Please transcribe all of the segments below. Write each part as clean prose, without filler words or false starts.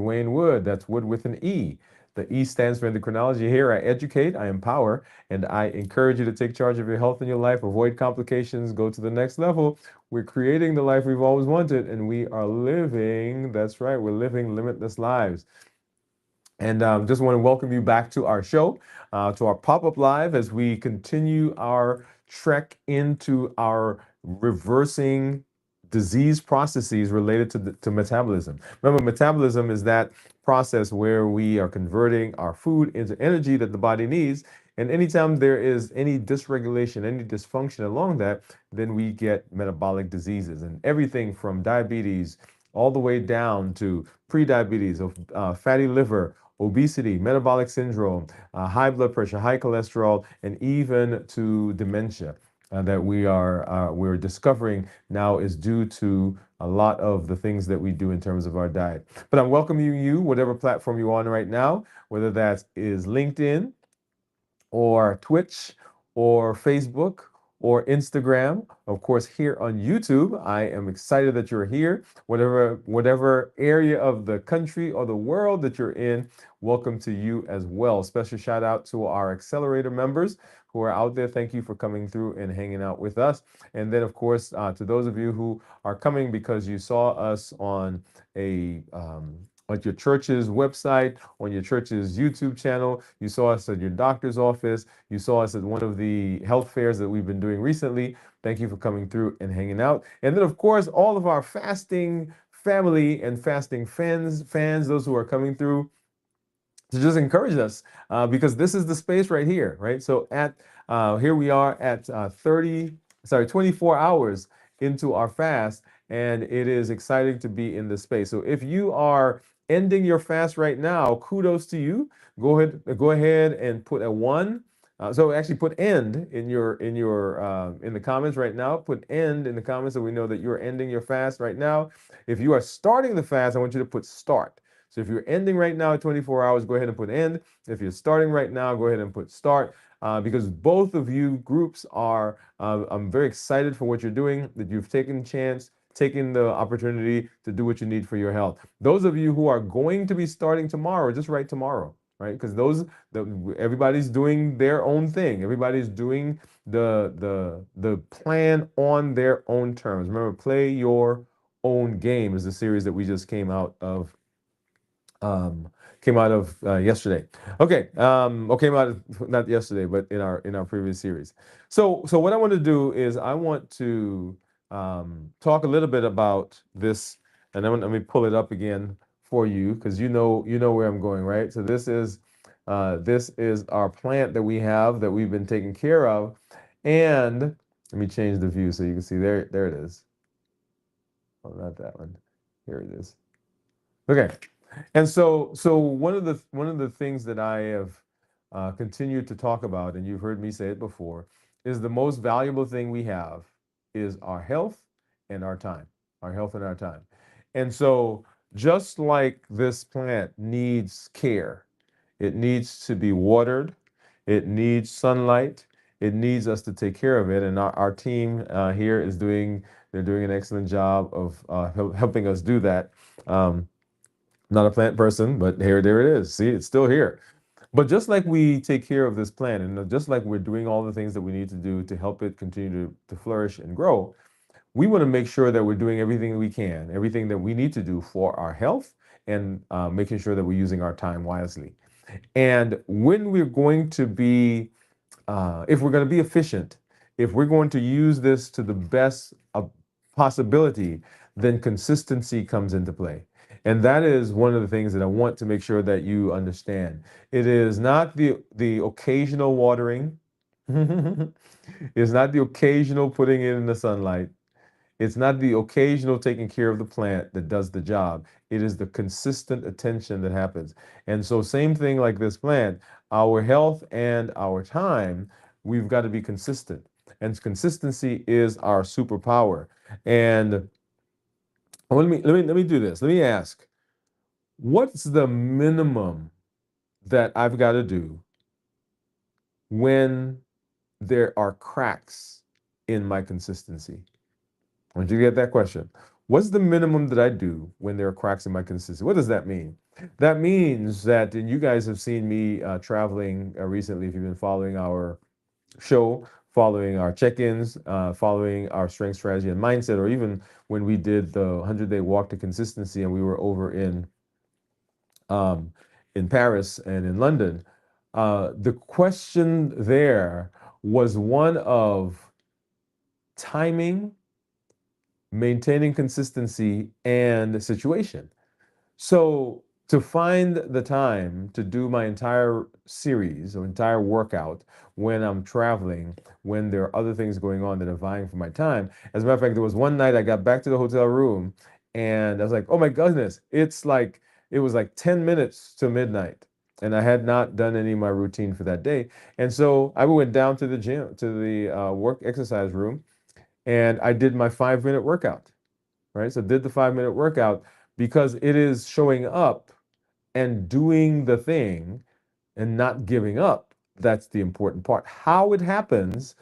Dwain Woode. That's Wood with an E. The E stands for endocrinology. Here I educate, I empower, and I encourage you to take charge of your health and your life, avoid complications, go to the next level. We're creating the life we've always wanted, and we are living, that's right, we're living limitless lives. And just want to welcome you back to our show, to our pop-up live as we continue our trek into our reversing disease processes related to metabolism. Remember, metabolism is that process where we are converting our food into energy that the body needs. And anytime there is any dysregulation, any dysfunction along that, then we get metabolic diseases, and everything from diabetes all the way down to prediabetes, fatty liver, obesity, metabolic syndrome, high blood pressure, high cholesterol, and even to dementia that we're discovering now is due to a lot of the things that we do in terms of our diet. But I'm welcoming you, whatever platform you're on right now, whether that is LinkedIn or Twitch or Facebook or Instagram. Of course, here on YouTube, I am excited that you're here. Whatever area of the country or the world that you're in, welcome to you as well. Special shout out to our accelerator members who are out there. Thank you for coming through and hanging out with us. And then, of course, to those of you who are coming because you saw us on at your church's website, on your church's YouTube channel, you saw us at your doctor's office, you saw us at one of the health fairs that we've been doing recently. Thank you for coming through and hanging out. And then, of course, all of our fasting family and fasting fans, those who are coming through to just encourage us, because this is the space right here, right? So here we are at 24 hours into our fast, and it is exciting to be in this space. So if you are ending your fast right now, kudos to you. Go ahead and put a 1. So actually put end in the comments right now. Put end in the comments so we know that you're ending your fast right now. If you are starting the fast, I want you to put start. So if you're ending right now at 24 hours, go ahead and put end. If you're starting right now, go ahead and put start, because both of you groups are, I'm very excited for what you're doing, that you've taken chance, taking the opportunity to do what you need for your health. Those of you who are going to be starting tomorrow, just write tomorrow, right? Because everybody's doing their own thing. Everybody's doing the plan on their own terms. Remember, play your own game is the series that we just came out of yesterday. Okay, came out of, not yesterday, but in our previous series. So what I want to do is I want to talk a little bit about this, and then let me pull it up again for you because you know where I'm going, right? So this is our plant that we've been taking care of, and let me change the view so you can see there it is. Oh, not that one. Here it is. Okay. And so one of the things that I have continued to talk about, and you've heard me say it before, is the most valuable thing we have is our health and our time. Our health and our time. And so just like this plant needs care, it needs to be watered, it needs sunlight, it needs us to take care of it. And our team here they're doing an excellent job of helping us do that. Not a plant person, but there it is. See, it's still here. But just like we take care of this plant, and just like we're doing all the things that we need to do to help it continue to flourish and grow, we want to make sure that we're doing everything we can, everything that we need to do for our health, and making sure that we're using our time wisely. And when we're going to be, if we're going to be efficient, if we're going to use this to the best possibility, then consistency comes into play. And that is one of the things that I want to make sure that you understand. It is not the occasional watering. It's not the occasional putting it in the sunlight. It's not the occasional taking care of the plant that does the job. It is the consistent attention that happens. And so same thing like this plant, our health and our time, we've got to be consistent. And consistency is our superpower. And let me do this. Let me ask, what's the minimum that I've got to do when there are cracks in my consistency? I want you to get that question. What's the minimum that I do when there are cracks in my consistency? What does that mean? That means that, and you guys have seen me traveling recently, if you've been following our show, following our check-ins, following our strength, strategy, and mindset, or even when we did the 100-day walk to consistency and we were over um, in Paris and in London. The question there was one of timing, maintaining consistency, and situation. So to find the time to do my entire series or entire workout when I'm traveling, when there are other things going on that are vying for my time. As a matter of fact, there was one night I got back to the hotel room and I was like, oh my goodness, it was like 10 minutes to midnight. And I had not done any of my routine for that day. And so I went down to the gym, to the work exercise room, and I did my 5 minute workout, right? So did the 5 minute workout because it is showing up and doing the thing and not giving up. That's the important part. How it happens,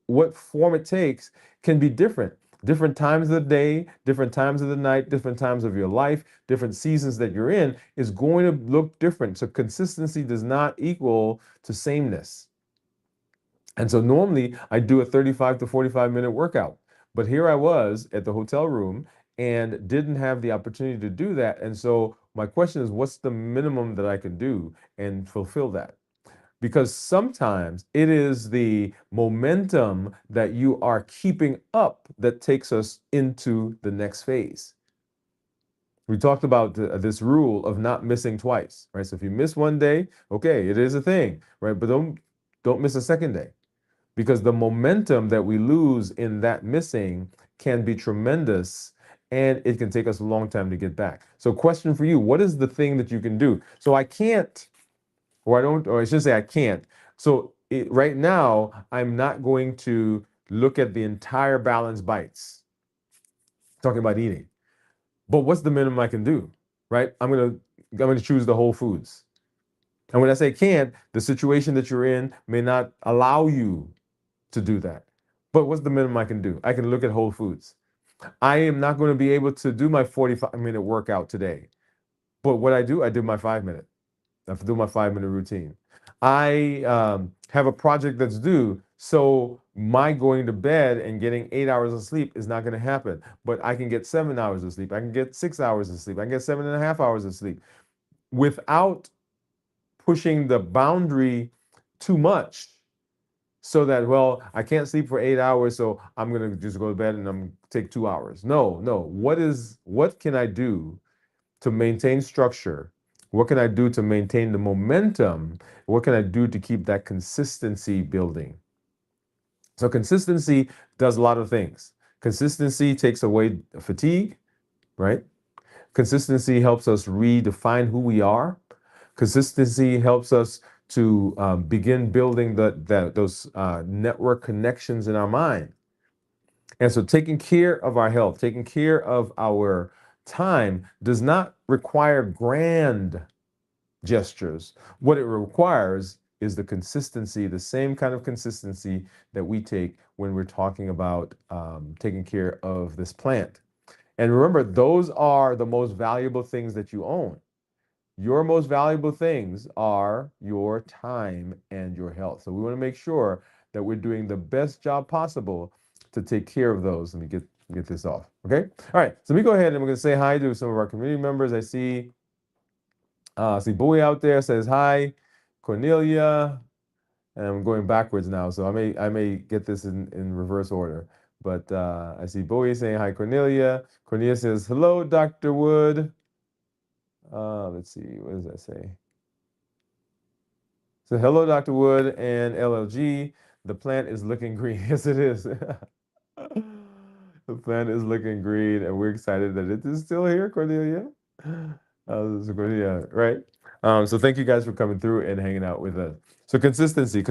what form it takes can be different. Different times of the day, different times of the night, different times of your life, different seasons that you're in is going to look different. So consistency does not equal to sameness. And so normally I do a 35 to 45 minute workout. But here I was at the hotel room and didn't have the opportunity to do that. And so my question is, what's the minimum that I can do and fulfill that? Because sometimes it is the momentum that you are keeping up that takes us into the next phase. We talked about this rule of not missing twice, right? So if you miss one day, okay, it is a thing, right? But don't miss a second day, because the momentum that we lose in that missing can be tremendous and it can take us a long time to get back. So question for you, what is the thing that you can do? So I can't, or I don't, or I should say I can't. So right now, I'm not going to look at the entire balanced bites, talking about eating. But what's the minimum I can do, right? I'm gonna choose the whole foods. And when I say can't, the situation that you're in may not allow you to do that. But what's the minimum I can do? I can look at whole foods. I am not going to be able to do my 45-minute workout today. But what I do my 5 minute. I have to do my 5 minute routine. I have a project that's due. So my going to bed and getting 8 hours of sleep is not going to happen. But I can get 7 hours of sleep. I can get 6 hours of sleep. I can get 7.5 hours of sleep without pushing the boundary too much, so that, well, I can't sleep for 8 hours, so I'm gonna just go to bed and I'm gonna take 2 hours. No, no. What can I do to maintain structure? What can I do to maintain the momentum? What can I do to keep that consistency building? So consistency does a lot of things. Consistency takes away fatigue, right? Consistency helps us redefine who we are. Consistency helps us to begin building those network connections in our mind. And so taking care of our health, taking care of our time does not require grand gestures. What it requires is the consistency, the same kind of consistency that we take when we're talking about taking care of this plant. And remember, those are the most valuable things that you own. Your most valuable things are your time and your health. So we want to make sure that we're doing the best job possible to take care of those. Let me get this off. Okay. All right. So let me go ahead and we're going to say hi to some of our community members. I see Bowie out there says hi. Cornelia. And I'm going backwards now, so I may get this in reverse order. But I see Bowie saying hi, Cornelia. Cornelia says hello, Dr. Woode. Let's see, what does that say? So hello, Dr. Woode and LLG. The plant is looking green. Yes, it is. The plant is looking green, and we're excited that it is still here, Cornelia. So Cornelia, right? So thank you guys for coming through and hanging out with us. So consistency.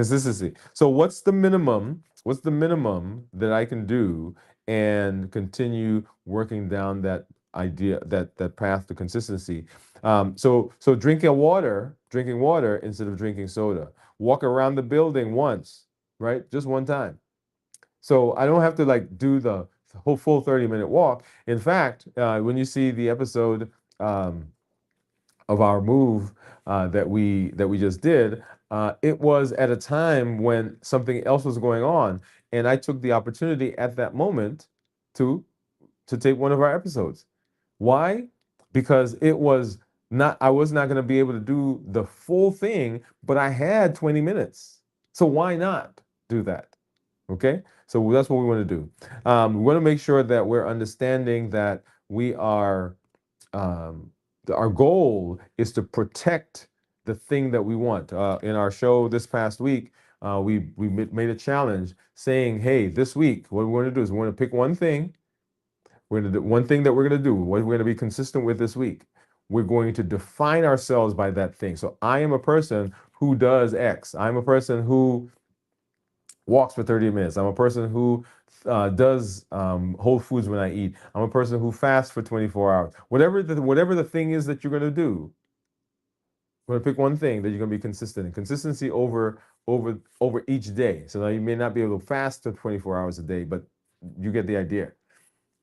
So what's the minimum? What's the minimum that I can do and continue working down that idea, that path to consistency? So drinking water instead of drinking soda. Walk around the building once, right? Just one time. So I don't have to like do the whole full 30-minute walk. In fact, when you see the episode, of our move that we just did, it was at a time when something else was going on, and I took the opportunity at that moment to to tape one of our episodes. Why? Because I was not going to be able to do the full thing, but I had 20 minutes. So why not do that? Okay? So that's what we want to do. We want to make sure that we're understanding that we are um, our goal is to protect the thing that we want. In our show this past week, we made a challenge saying, "Hey, this week, what we want to do is we want to pick one thing. We're going to do one thing that we're going to do. What we're going to be consistent with this week. We're going to define ourselves by that thing. So I am a person who does X. I'm a person who walks for 30 minutes. I'm a person who does whole foods when I eat. I'm a person who fasts for 24 hours. Whatever the thing is that you're going to do, we're going to pick one thing that you're going to be consistent in. Consistency over each day. So now you may not be able to fast for 24 hours a day, but you get the idea.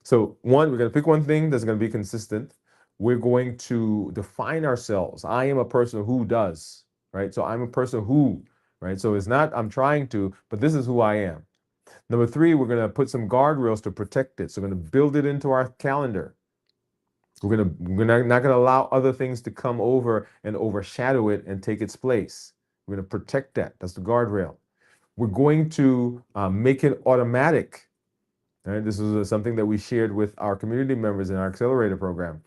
So one, we're going to pick one thing that's going to be consistent. We're going to define ourselves. I am a person who does, right? So I'm a person who, right? So it's not I'm trying to, but this is who I am. Number three, we're going to put some guardrails to protect it. So we're going to build it into our calendar. We're not going to allow other things to come over and overshadow it and take its place. We're going to protect that. That's the guardrail. We're going to make it automatic. Right? This is something that we shared with our community members in our accelerator program.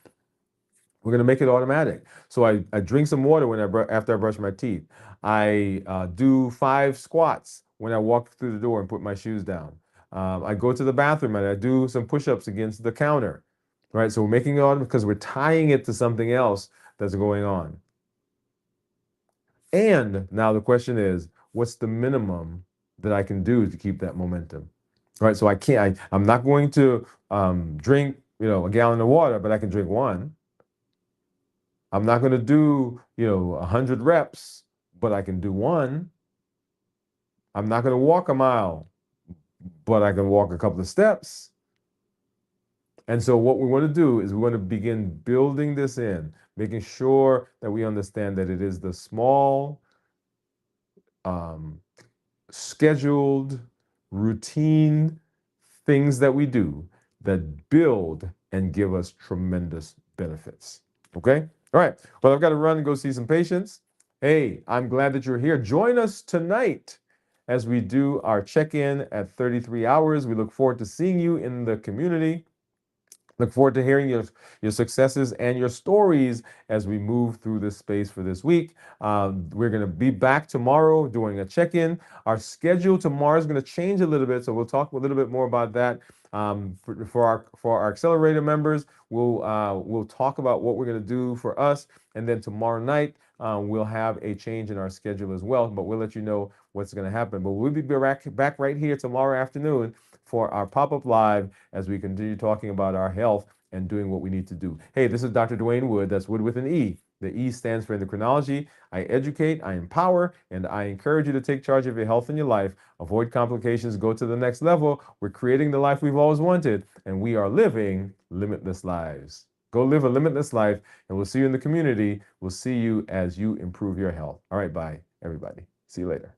We're going to make it automatic. So I drink some water after I brush my teeth. I do 5 squats when I walk through the door and put my shoes down. I go to the bathroom and I do some push-ups against the counter. Right? So we're making it automatic because we're tying it to something else that's going on. And now the question is, what's the minimum that I can do to keep that momentum? Right? So I'm not going to drink, a gallon of water, but I can drink one. I'm not going to do, 100 reps, but I can do one. I'm not going to walk a mile, but I can walk a couple of steps. And so what we want to do is we want to begin building this in, making sure that we understand that it is the small, scheduled, routine things that we do that build and give us tremendous benefits. Okay? All right. Well, I've got to run and go see some patients. Hey, I'm glad that you're here. Join us tonight as we do our check-in at 33 hours. We look forward to seeing you in the community. Look forward to hearing your successes and your stories as we move through this space for this week. We're going to be back tomorrow doing a check-in. Our schedule tomorrow is going to change a little bit, so we'll talk a little bit more about that. For our accelerator members, we'll talk about what we're going to do for us, and then tomorrow night we'll have a change in our schedule as well. But we'll let you know what's going to happen. But we'll be back right here tomorrow afternoon for our pop-up live as we continue talking about our health and doing what we need to do. Hey, this is Dr. Dwain Woode. That's Wood with an E. The E stands for endocrinology. I educate, I empower, and I encourage you to take charge of your health and your life. Avoid complications, go to the next level. We're creating the life we've always wanted, and we are living limitless lives. Go live a limitless life, and we'll see you in the community. We'll see you as you improve your health. All right, bye, everybody. See you later.